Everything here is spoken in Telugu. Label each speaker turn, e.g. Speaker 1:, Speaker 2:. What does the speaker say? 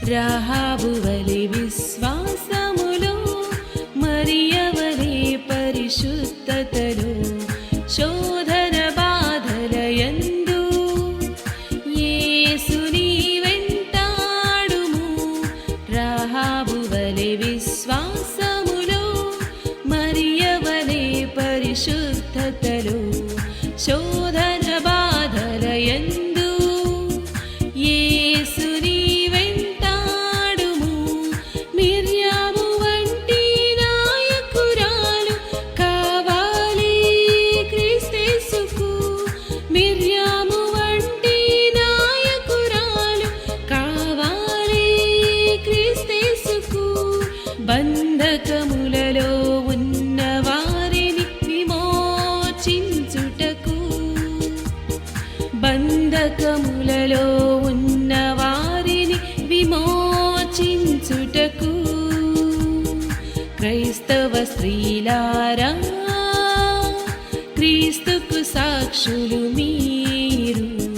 Speaker 1: రాహాబు వలె విశ్వాసములో, మరియవలే పరిశుద్ధతలో, శోధన బాధలయందు యేసుని వెంటాడుము. రాహాబు వలె విశ్వాసములో, మరియవలే పరిశుద్ధతలో, శోధన బాధలయందు యేసుని వెంటాడుము. మిర్యాము వంటి నాయకురాలు కావాలి క్రీస్తేసుకు. మిర్యాము వంటి నాయకురాలు కావాలి క్రీస్తేసుకు. బంధకములలో ఉన్న వారిని విమోచించుటకు, బంధకములలో ఉన్న వారిని విమోచించుటకు. క్రైస్తవ స్త్రీలారా, క్రీస్తుకు సాక్షులు మీరు.